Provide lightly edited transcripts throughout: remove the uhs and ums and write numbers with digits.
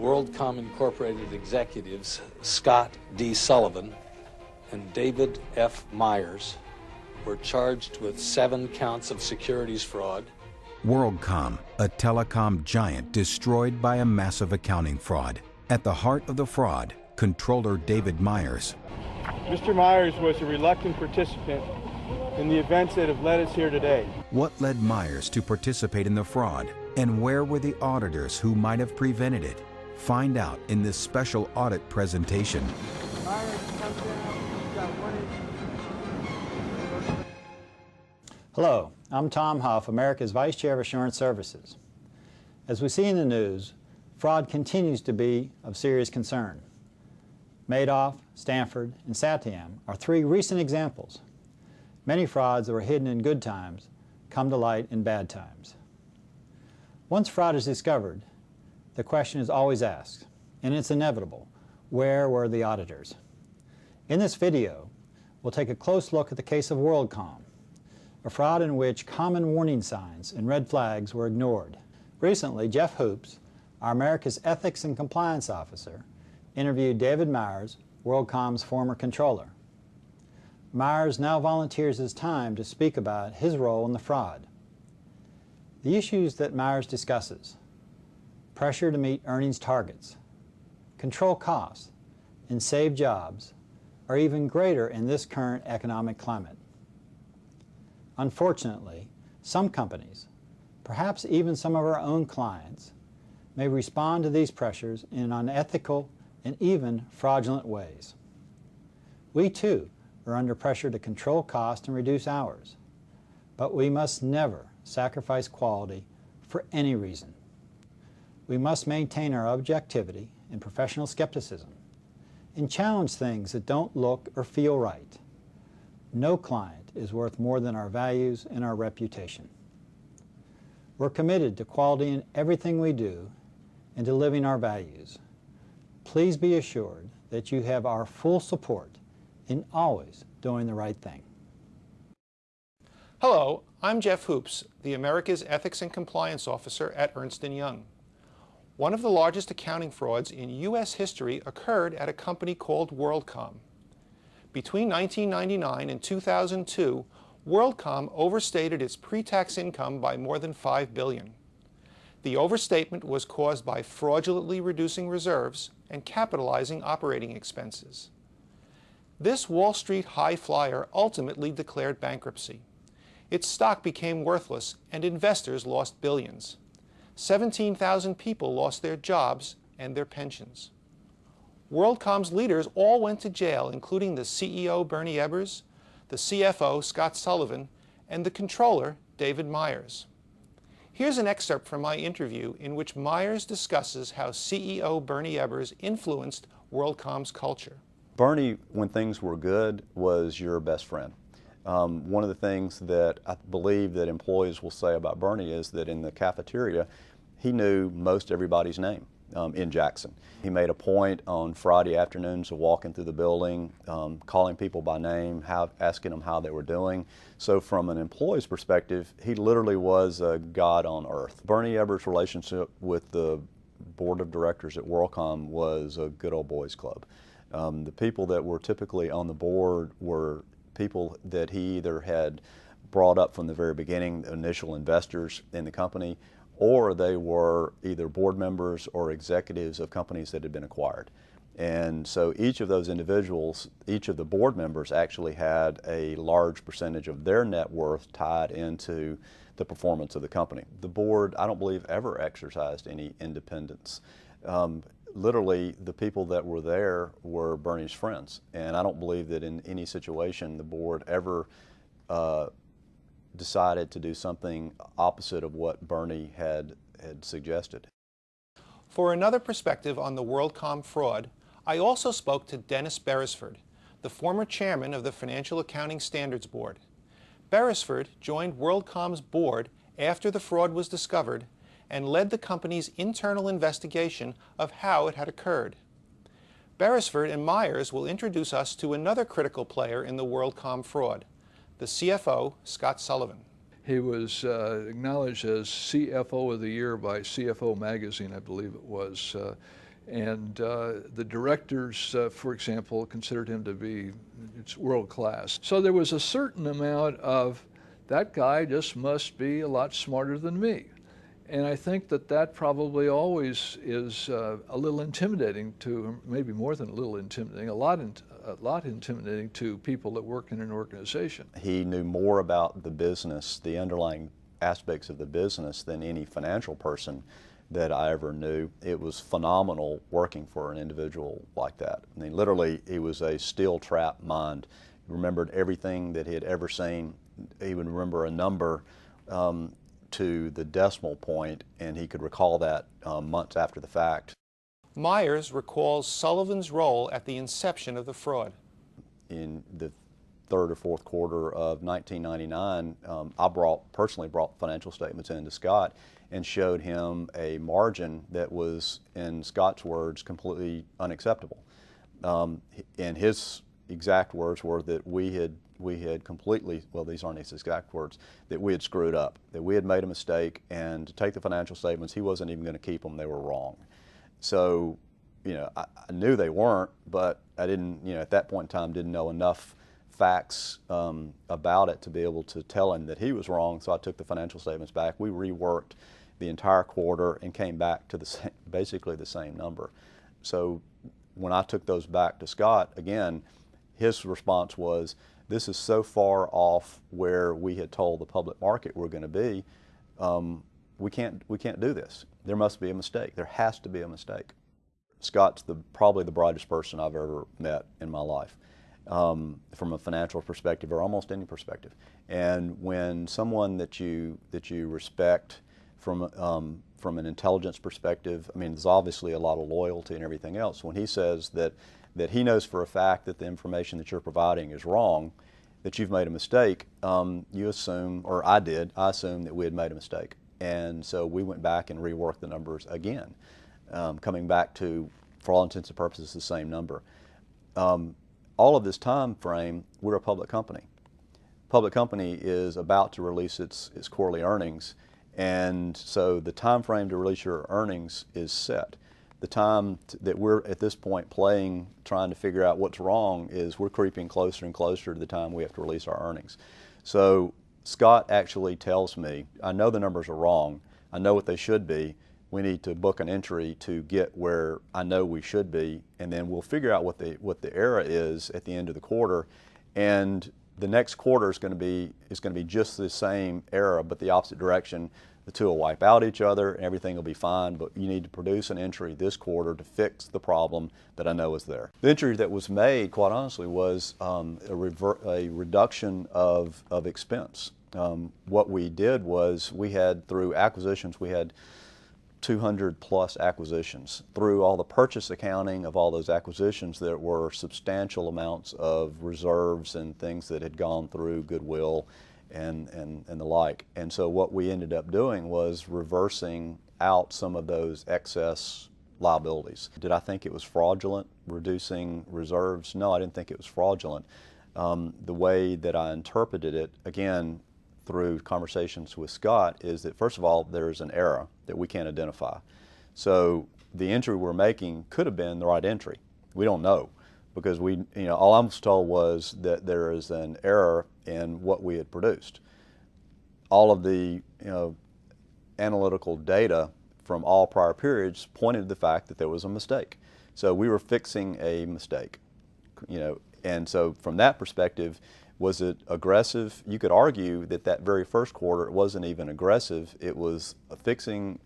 Worldcom Incorporated executives Scott D. Sullivan and David F. Myers were charged with 7 counts of securities fraud. Worldcom, a telecom giant destroyed by a massive accounting fraud. At the heart of the fraud, Controller David Myers. Mr. Myers was a reluctant participant in the events that have led us here today. What led Myers to participate in the fraud, and where were the auditors who might have prevented it? Find out in this special audit presentation. Hello, I'm Tom Huff, America's Vice Chair of Assurance Services. As we see in the news, fraud continues to be of serious concern. Madoff, Stanford, and Satyam are 3 recent examples. Many frauds that were hidden in good times come to light in bad times. Once fraud is discovered, the question is always asked, and it's inevitable: where were the auditors? In this video, we'll take a close look at the case of Worldcom, a fraud in which common warning signs and red flags were ignored. Recently, Jeff Hoops, our America's Ethics and Compliance Officer, interviewed David Myers, Worldcom's former controller. Myers now volunteers his time to speak about his role in the fraud. The issues that Myers discusses: pressure to meet earnings targets, control costs, and save jobs, are even greater in this current economic climate. Unfortunately, some companies, perhaps even some of our own clients, may respond to these pressures in unethical and even fraudulent ways. We too are under pressure to control costs and reduce hours, but we must never sacrifice quality for any reason. We must maintain our objectivity and professional skepticism and challenge things that don't look or feel right. No client is worth more than our values and our reputation. We're committed to quality in everything we do and to living our values. Please be assured that you have our full support in always doing the right thing. Hello, I'm Jeff Hoops, the America's Ethics and Compliance Officer at Ernst & Young. One of the largest accounting frauds in U.S. history occurred at a company called Worldcom. Between 1999 and 2002, Worldcom overstated its pre-tax income by more than $5 billion. The overstatement was caused by fraudulently reducing reserves and capitalizing operating expenses. This Wall Street high flyer ultimately declared bankruptcy. Its stock became worthless and investors lost billions. 17,000 people lost their jobs and their pensions. Worldcom's leaders all went to jail, including the CEO, Bernie Ebbers, the CFO, Scott Sullivan, and the controller, David Myers. Here's an excerpt from my interview in which Myers discusses how CEO Bernie Ebbers influenced Worldcom's culture. Bernie, when things were good, was your best friend. One of the things that I believe that employees will say about Bernie is that in the cafeteria, he knew most everybody's name in Jackson. He made a point on Friday afternoons of walking through the building, calling people by name, asking them how they were doing. So from an employee's perspective, he literally was a god on earth. Bernie Ebbers' relationship with the board of directors at Worldcom was a good old boys club. The people that were typically on the board were people that he either had brought up from the very beginning, initial investors in the company, or they were either board members or executives of companies that had been acquired. And so each of those individuals, each of the board members actually had a large percentage of their net worth tied into the performance of the company. The board, I don't believe, ever exercised any independence. Literally, the people that were there were Bernie's friends, and I don't believe that in any situation the board ever decided to do something opposite of what Bernie had suggested. For another perspective on the Worldcom fraud, I also spoke to Dennis Beresford, the former chairman of the Financial Accounting Standards Board. Beresford joined Worldcom's board after the fraud was discovered and led the company's internal investigation of how it had occurred. Beresford and Myers will introduce us to another critical player in the Worldcom fraud, the CFO, Scott Sullivan. He was acknowledged as CFO of the Year by CFO Magazine, I believe it was. And the directors, for example, considered him to be world class. So there was a certain amount of, that guy just must be a lot smarter than me. And I think that that probably always is a little intimidating to, maybe more than a little intimidating, a lot intimidating to people that work in an organization. He knew more about the business, the underlying aspects of the business, than any financial person that I ever knew. It was phenomenal working for an individual like that. I mean, literally, he was a steel trap mind. He remembered everything that he had ever seen. He would remember a number to the decimal point, and he could recall that months after the fact. Myers recalls Sullivan's role at the inception of the fraud. In the third or fourth quarter of 1999, I personally brought financial statements into Scott and showed him a margin that was, in Scott's words, completely unacceptable. And his exact words were that we had completely, well, these aren't his exact words, that we had screwed up, that we had made a mistake, and to take the financial statements, he wasn't even going to keep them, they were wrong. So, you know, I knew they weren't, but I didn't, you know, at that point in time, didn't know enough facts about it to be able to tell him that he was wrong. So I took the financial statements back. We reworked the entire quarter and came back to the same, basically the same number. So when I took those back to Scott, again, his response was, this is so far off where we had told the public market we're going to be, we can't do this. There must be a mistake. There has to be a mistake. Scott's probably the brightest person I've ever met in my life, from a financial perspective or almost any perspective. And when someone that you respect from an intelligence perspective, I mean, there's obviously a lot of loyalty and everything else. When he says that he knows for a fact that the information that you're providing is wrong, that you've made a mistake, you assume, or I assumed that we had made a mistake. And so we went back and reworked the numbers again, coming back to, for all intents and purposes, the same number. All of this time frame, we're a public company. Public company is about to release its quarterly earnings, and so the time frame to release your earnings is set. The time that we're at this point trying to figure out what's wrong, is we're creeping closer and closer to the time we have to release our earnings. So Scott actually tells me, I know the numbers are wrong, I know what they should be, we need to book an entry to get where I know we should be, and then we'll figure out what the error is at the end of the quarter, and the next quarter is going to be just the same error, but the opposite direction. The two will wipe out each other, and everything will be fine, but you need to produce an entry this quarter to fix the problem that I know is there. The entry that was made, quite honestly, was a reduction of expense. What we did was, we had, through acquisitions, we had 200 plus acquisitions. Through all the purchase accounting of all those acquisitions, there were substantial amounts of reserves and things that had gone through goodwill and the like. And so what we ended up doing was reversing out some of those excess liabilities. Did I think it was fraudulent, reducing reserves? No, I didn't think it was fraudulent. The way that I interpreted it, again, through conversations with Scott, is that, first of all, there's an error that we can't identify. So the entry we're making could have been the right entry. We don't know, because all I was told was that there is an error in what we had produced. All of the analytical data from all prior periods pointed to the fact that there was a mistake. So we were fixing a mistake, and so from that perspective, was it aggressive? You could argue that very first quarter, it wasn't even aggressive. It was fixing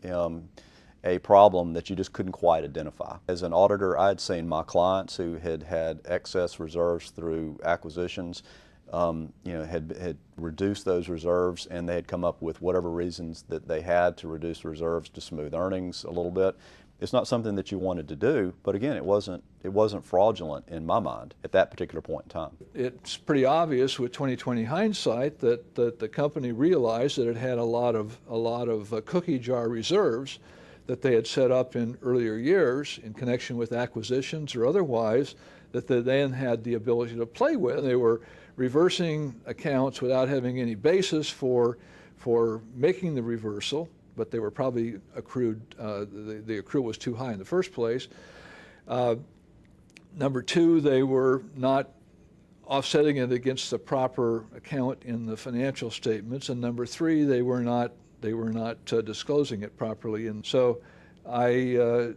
a problem that you just couldn't quite identify. As an auditor, I had seen my clients who had excess reserves through acquisitions, had reduced those reserves, and they had come up with whatever reasons that they had to reduce reserves to smooth earnings a little bit. It's not something that you wanted to do, but again, it wasn't fraudulent in my mind at that particular point in time. It's pretty obvious with 20/20 hindsight that the company realized that it had a lot of cookie jar reserves that they had set up in earlier years in connection with acquisitions or otherwise, that they then had the ability to play with. They were reversing accounts without having any basis for making the reversal, but they were probably accrued, the accrual was too high in the first place. Number two, they were not offsetting it against the proper account in the financial statements, and number three, they were not disclosing it properly. And so I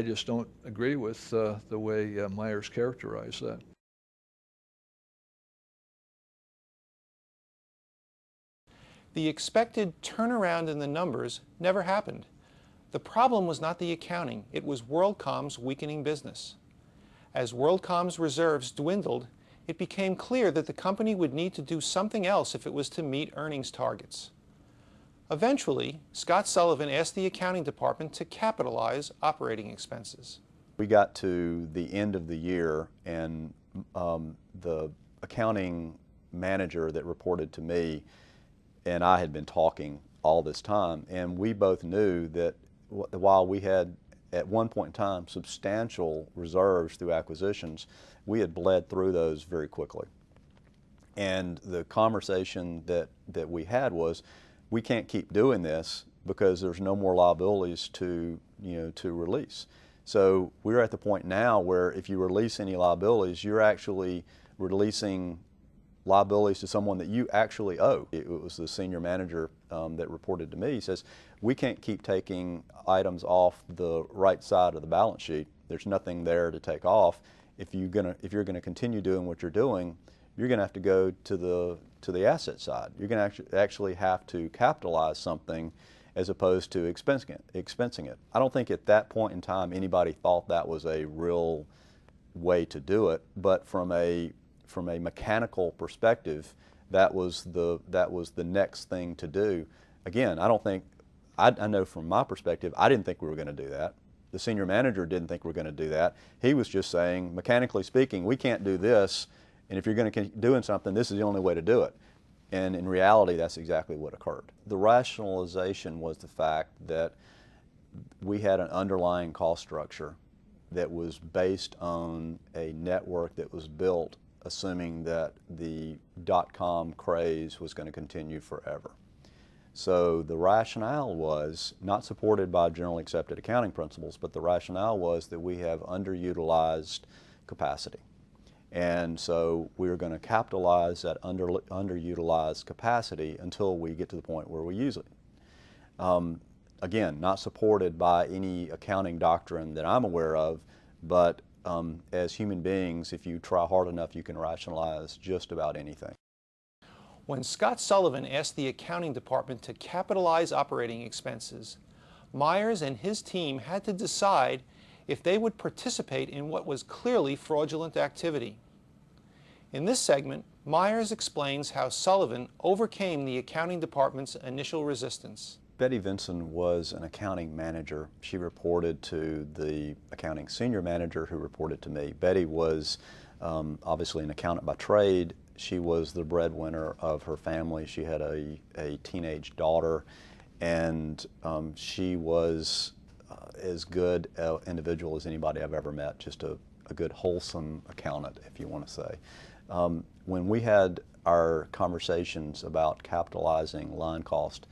just don't agree with the way Myers characterized that. The expected turnaround in the numbers never happened. The problem was not the accounting, it was Worldcom's weakening business. As Worldcom's reserves dwindled, it became clear that the company would need to do something else if it was to meet earnings targets. Eventually, Scott Sullivan asked the accounting department to capitalize operating expenses. We got to the end of the year, and the accounting manager that reported to me and I had been talking all this time, and we both knew that while we had at one point in time substantial reserves through acquisitions, we had bled through those very quickly. And the conversation that we had was, we can't keep doing this because there's no more liabilities to release. So we're at the point now where if you release any liabilities, you're actually releasing liabilities to someone that you actually owe. It was the senior manager that reported to me. He says, we can't keep taking items off the right side of the balance sheet. There's nothing there to take off. If you're gonna continue doing what you're doing, you're gonna have to go to the asset side. You're gonna actually have to capitalize something as opposed to expensing it. I don't think at that point in time anybody thought that was a real way to do it, but from a mechanical perspective, that was the next thing to do. Again, I know from my perspective, I didn't think we were going to do that. The senior manager didn't think we were going to do that. He was just saying, mechanically speaking, we can't do this, and if you're going to keep doing something, this is the only way to do it. And in reality, that's exactly what occurred. The rationalization was the fact that we had an underlying cost structure that was based on a network that was built assuming that the .com craze was going to continue forever. So the rationale was not supported by generally accepted accounting principles, but the rationale was that we have underutilized capacity. And so we're going to capitalize that underutilized capacity until we get to the point where we use it. Again, not supported by any accounting doctrine that I'm aware of, but as human beings, if you try hard enough, you can rationalize just about anything. When Scott Sullivan asked the accounting department to capitalize operating expenses, Myers and his team had to decide if they would participate in what was clearly fraudulent activity. In this segment, Myers explains how Sullivan overcame the accounting department's initial resistance. Betty Vinzon was an accounting manager. She reported to the accounting senior manager who reported to me. Betty was obviously an accountant by trade. She was the breadwinner of her family. She had a teenage daughter, and she was as good an individual as anybody I've ever met, just a good wholesome accountant, if you want to say. When we had our conversations about capitalizing line cost,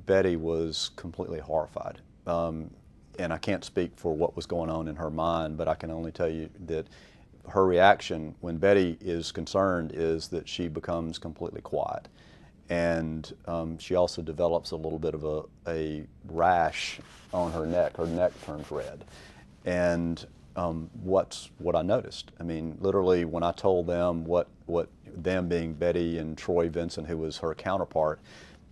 Betty was completely horrified. And I can't speak for what was going on in her mind, but I can only tell you that her reaction when Betty is concerned is that she becomes completely quiet. And she also develops a little bit of a rash on her neck. Her neck turns red. And what's what I noticed. I mean, literally when I told them what them being Betty and Troy Vinson, who was her counterpart,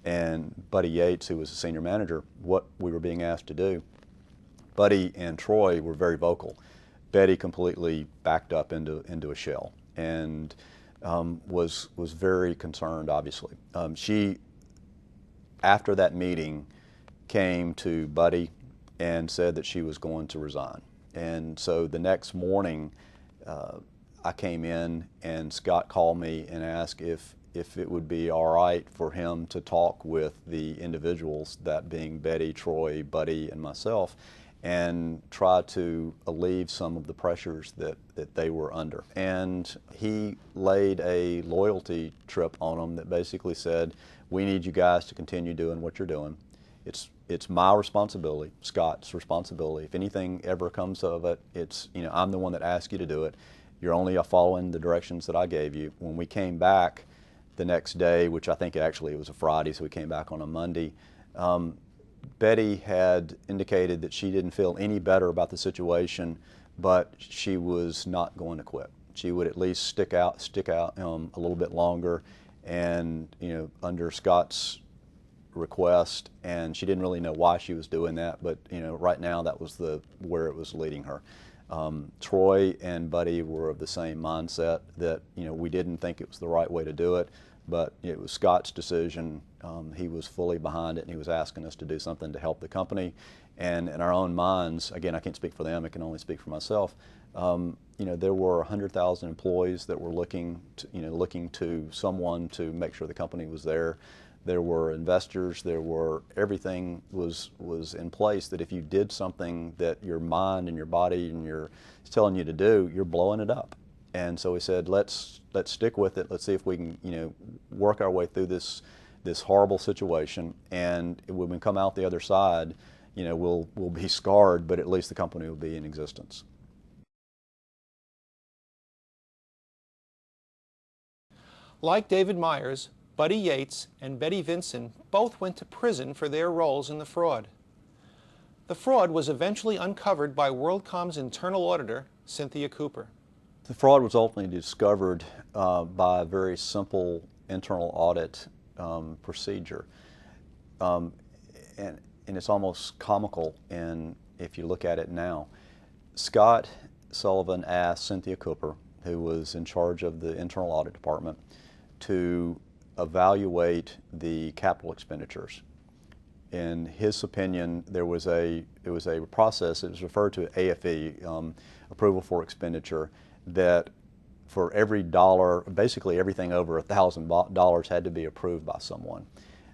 and Buddy Yates, who was the senior manager, what we were being asked to do, Buddy and Troy were very vocal. Betty completely backed up into a shell and was very concerned, obviously. She, after that meeting, came to Buddy and said that she was going to resign. And so the next morning, I came in and Scott called me and asked if it would be all right for him to talk with the individuals, that being Betty, Troy, Buddy, and myself, and try to alleviate some of the pressures that they were under. And he laid a loyalty trip on them that basically said, we need you guys to continue doing what you're doing. It's my responsibility, Scott's responsibility. If anything ever comes of it, it's, I'm the one that asked you to do it. You're only following the directions that I gave you. When we came back the next day, which I think actually it was a Friday, so we came back on a Monday, Betty had indicated that she didn't feel any better about the situation, but she was not going to quit. She would at least stick out a little bit longer, and under Scott's request, and she didn't really know why she was doing that, but right now that was where it was leading her. Troy and Buddy were of the same mindset that we didn't think it was the right way to do it, but it was Scott's decision. He was fully behind it, and he was asking us to do something to help the company. And in our own minds, again, I can't speak for them, I can only speak for myself, there were 100,000 employees that were looking to someone to make sure the company was there. There were investors, everything was in place that if you did something that your mind and your body and is telling you to do, you're blowing it up. And so we said, let's stick with it. Let's see if we can, work our way through this horrible situation. And when we come out the other side, we'll be scarred, but at least the company will be in existence. Like David Myers, Buddy Yates and Betty Vinzon both went to prison for their roles in the fraud. The fraud was eventually uncovered by Worldcom's internal auditor, Cynthia Cooper. The fraud was ultimately discovered by a very simple internal audit procedure. And it's almost comical if you look at it now. Scott Sullivan asked Cynthia Cooper, who was in charge of the internal audit department, to evaluate the capital expenditures. In his opinion, it was a process, it was referred to AFE, approval for expenditure, that for every dollar, basically everything over $1,000 had to be approved by someone.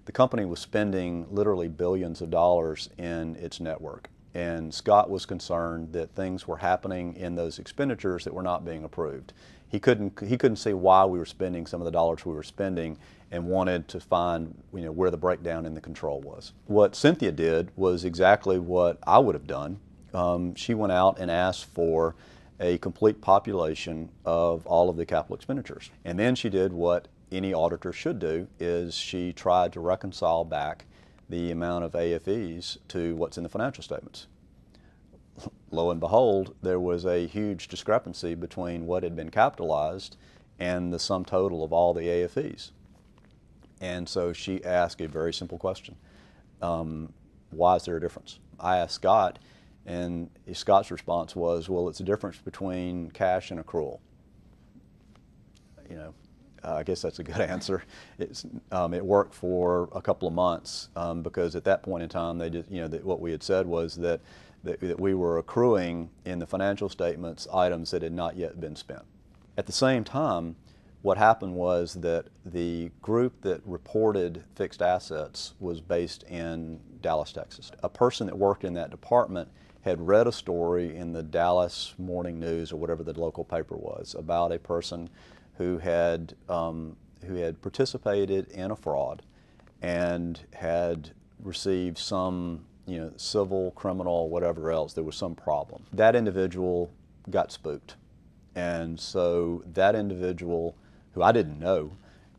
The company was spending literally billions of dollars in its network, and Scott was concerned that things were happening in those expenditures that were not being approved. He couldn't see why we were spending some of the dollars we were spending, and wanted to find where the breakdown in the control was. What Cynthia did was exactly what I would have done. She went out and asked for a complete population of all of the capital expenditures. And then she did what any auditor should do, is she tried to reconcile back the amount of AFEs to what's in the financial statements. Lo and behold, there was a huge discrepancy between what had been capitalized and the sum total of all the AFEs. And so she asked a very simple question. Why is there a difference? I asked Scott, and Scott's response was, well, it's a difference between cash and accrual. I guess that's a good answer. It worked for a couple of months because at that point in time, they just, what we had said was that we were accruing in the financial statements items that had not yet been spent. At the same time, what happened was that the group that reported fixed assets was based in Dallas, Texas. A person that worked in that department had read a story in the Dallas Morning News or whatever the local paper was about a person who had participated in a fraud and had received some civil, criminal, whatever else. There was some problem. That individual got spooked. And so that individual, who I didn't know,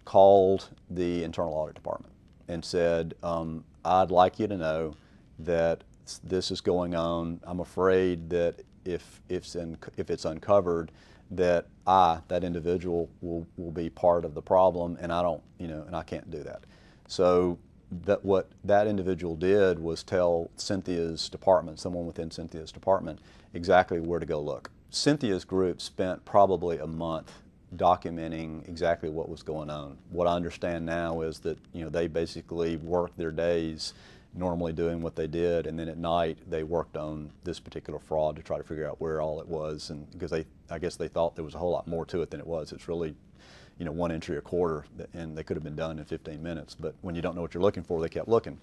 called the internal audit department and said, I'd like you to know that this is going on. I'm afraid that if it's uncovered, that that individual will be part of the problem, and I can't do that. So what that individual did was tell Cynthia's department, someone within Cynthia's department, exactly where to go look. Cynthia's group spent probably a month documenting exactly what was going on. What I understand now is that they basically worked their days normally doing what they did, and then at night they worked on this particular fraud to try to figure out where all it was, and because I guess they thought there was a whole lot more to it than it was. It's really one entry a quarter, and they could have been done in 15 minutes, but when you don't know what you're looking for, they kept looking.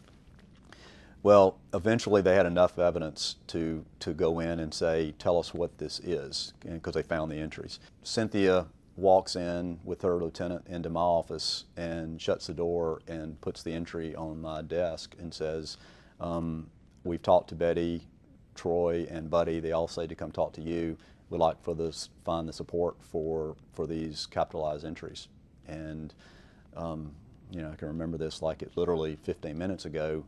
Well, eventually they had enough evidence to go in and say, tell us what this is, because they found the entries. Cynthia walks in with her lieutenant into my office and shuts the door and puts the entry on my desk and says, We've talked to Betty, Troy, and Buddy. They all say to come talk to you. We'd like for this find the support for these capitalized entries. And you know, I can remember this like it literally 15 minutes ago.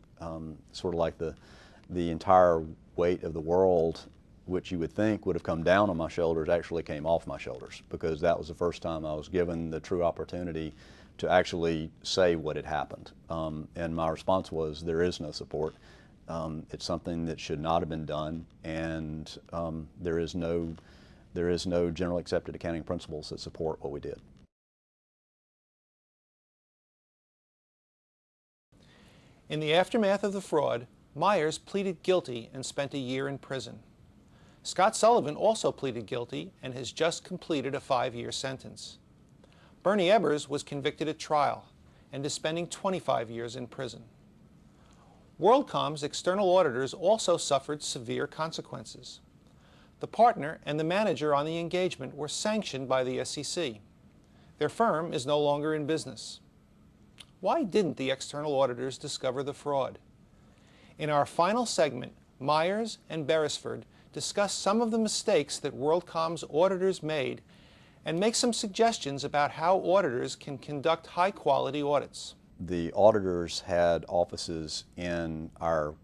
Sort of like the entire weight of the world, which you would think would have come down on my shoulders, actually came off my shoulders, because that was the first time I was given the true opportunity to actually say what had happened. And my response was, there is no support. It's something that should not have been done, and there is no generally accepted accounting principles that support what we did. In the aftermath of the fraud, Myers pleaded guilty and spent a year in prison. Scott Sullivan also pleaded guilty and has just completed a 5-year sentence. Bernie Ebbers was convicted at trial and is spending 25 years in prison. Worldcom's external auditors also suffered severe consequences. The partner and the manager on the engagement were sanctioned by the SEC. Their firm is no longer in business. Why didn't the external auditors discover the fraud? In our final segment, Myers and Beresford discuss some of the mistakes that Worldcom's auditors made and make some suggestions about how auditors can conduct high-quality audits. The auditors had offices in our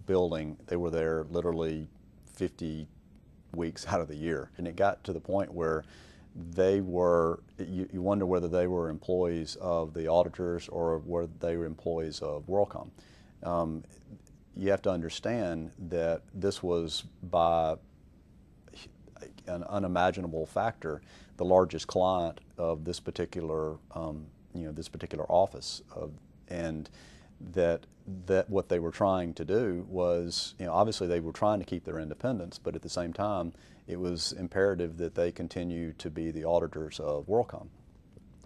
building. They were there literally 50 weeks out of the year. And it got to the point where they were, you wonder whether they were employees of the auditors or whether they were employees of Worldcom. You have to understand that this was, by an unimaginable factor, the largest client of this particular, this particular office, and that what they were trying to do was, obviously they were trying to keep their independence, but at the same time, it was imperative that they continue to be the auditors of Worldcom.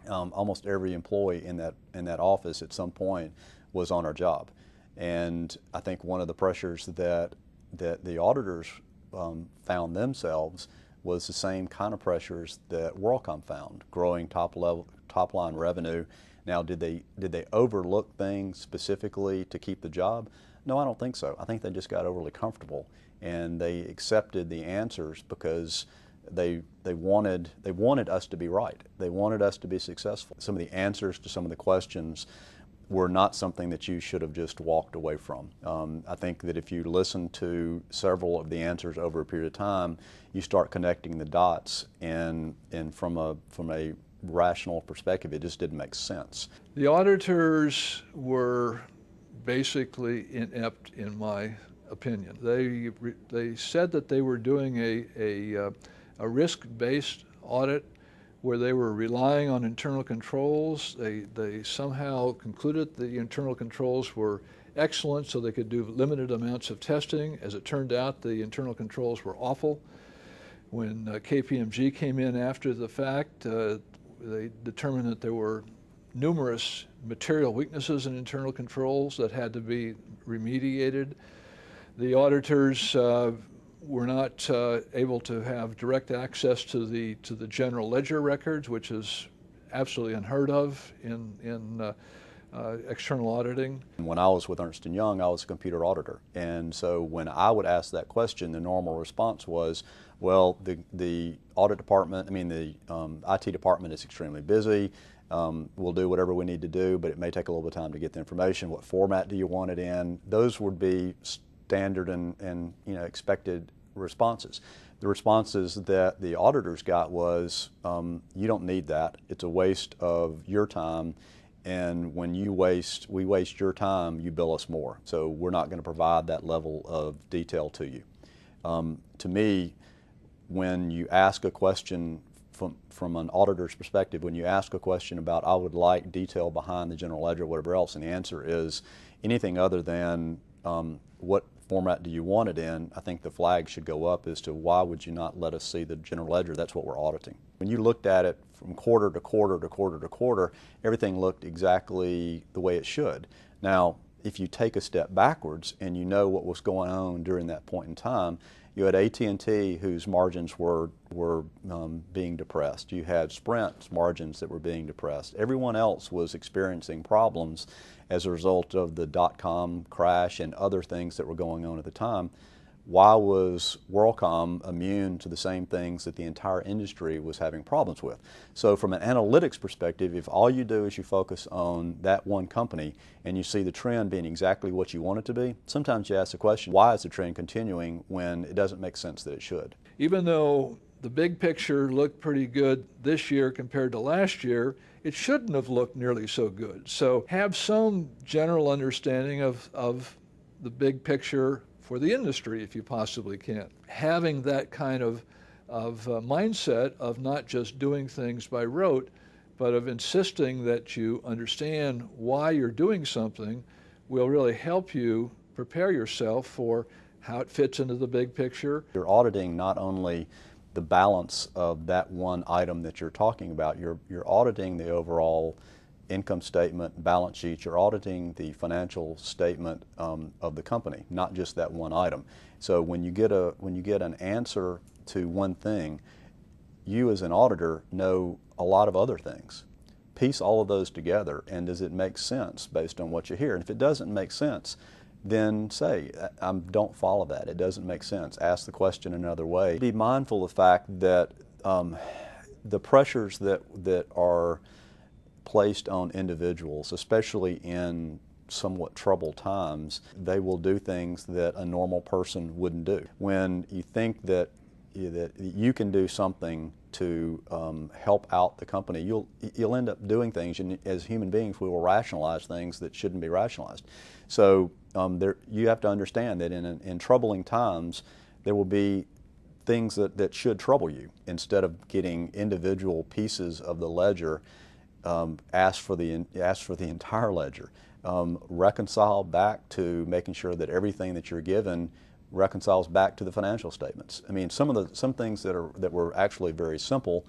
Almost every employee in that office at some point was on our job, and I think one of the pressures that the auditors found themselves was the same kind of pressures that Worldcom found: growing top line revenue. Now, did they overlook things specifically to keep the job? No, I don't think so. I think they just got overly comfortable, and they accepted the answers because they wanted us to be right. They wanted us to be successful. Some of the answers to some of the questions were not something that you should have just walked away from. I think that if you listen to several of the answers over a period of time, you start connecting the dots, and from a rational perspective, it just didn't make sense. The auditors were basically inept, in my opinion. They said that they were doing a risk-based audit where they were relying on internal controls. They somehow concluded the internal controls were excellent so they could do limited amounts of testing. As it turned out, the internal controls were awful. When KPMG came in after the fact, they determined that there were numerous material weaknesses in internal controls that had to be remediated. The auditors were not able to have direct access to the general ledger records, which is absolutely unheard of in external auditing. When I was with Ernst & Young, I was a computer auditor, and so when I would ask that question, the normal response was, well, the audit department, the IT department is extremely busy. We'll do whatever we need to do, but it may take a little bit of time to get the information. What format do you want it in? Those would be standard and expected responses. The responses that the auditors got was, you don't need that. It's a waste of your time, and when we waste your time, you bill us more. So we're not going to provide that level of detail to you. To me, when you ask a question from an auditor's perspective, when you ask a question about, I would like detail behind the general ledger, whatever else, and the answer is anything other than what format do you want it in, I think the flag should go up as to why would you not let us see the general ledger? That's what we're auditing. When you looked at it from quarter to quarter to quarter to quarter, everything looked exactly the way it should. Now, if you take a step backwards and you know what was going on during that point in time, You had AT&T, whose margins were being depressed. You had Sprint's margins that were being depressed. Everyone else was experiencing problems as a result of the dot-com crash and other things that were going on at the time. Why was Worldcom immune to the same things that the entire industry was having problems with? So from an analytics perspective, if all you do is you focus on that one company and you see the trend being exactly what you want it to be, sometimes you ask the question, why is the trend continuing when it doesn't make sense that it should? Even though the big picture looked pretty good this year compared to last year, it shouldn't have looked nearly so good. So have some general understanding of the big picture for the industry if you possibly can. Having that kind of mindset of not just doing things by rote, but of insisting that you understand why you're doing something will really help you prepare yourself for how it fits into the big picture. You're auditing not only the balance of that one item that you're talking about, you're auditing the overall income statement, balance sheet. You're auditing the financial statement of the company, not just that one item. So when you get an answer to one thing, you as an auditor know a lot of other things. Piece all of those together, and does it make sense based on what you hear? And if it doesn't make sense, then say, don't follow that. It doesn't make sense. Ask the question another way. Be mindful of the fact that the pressures that are placed on individuals, especially in somewhat troubled times, they will do things that a normal person wouldn't do. When you think that you can do something to help out the company, you'll end up doing things, and as human beings we will rationalize things that shouldn't be rationalized. So you have to understand that in troubling times there will be things that should trouble you. Instead of getting individual pieces of the ledger, ask for the entire ledger. Reconcile back to making sure that everything that you're given reconciles back to the financial statements. I mean, some things that were actually very simple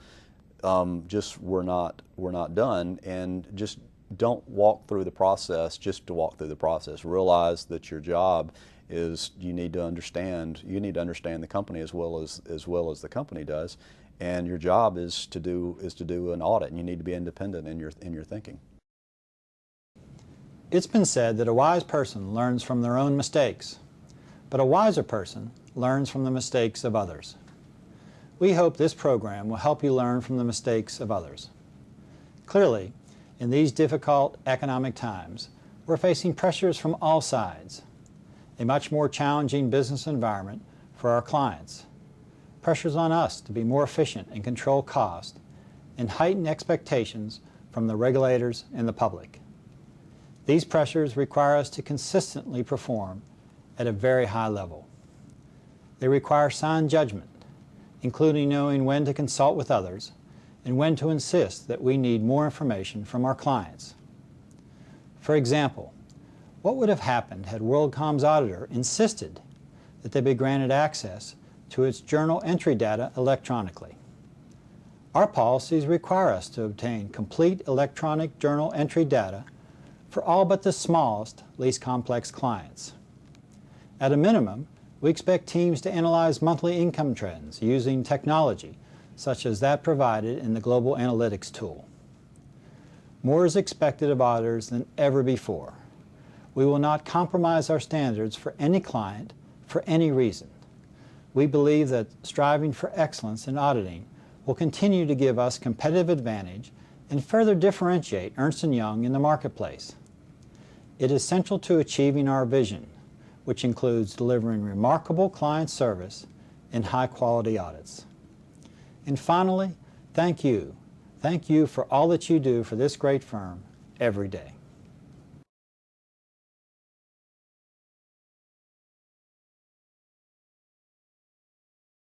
just were not done, and just don't walk through the process just to walk through the process. Realize that your job is you need to understand the company as well as the company does. And your job is to do an audit, and you need to be independent in your thinking. It's been said that a wise person learns from their own mistakes, but a wiser person learns from the mistakes of others. We hope this program will help you learn from the mistakes of others. Clearly, in these difficult economic times, we're facing pressures from all sides. A much more challenging business environment for our clients. Pressures on us to be more efficient and control cost, and heightened expectations from the regulators and the public. These pressures require us to consistently perform at a very high level. They require sound judgment, including knowing when to consult with others and when to insist that we need more information from our clients. For example, what would have happened had Worldcom's auditor insisted that they be granted access to its journal entry data electronically? Our policies require us to obtain complete electronic journal entry data for all but the smallest, least complex clients. At a minimum, we expect teams to analyze monthly income trends using technology such as that provided in the Global Analytics tool. More is expected of auditors than ever before. We will not compromise our standards for any client for any reason. We believe that striving for excellence in auditing will continue to give us competitive advantage and further differentiate Ernst & Young in the marketplace. It is central to achieving our vision, which includes delivering remarkable client service and high-quality audits. And finally, thank you. Thank you for all that you do for this great firm every day.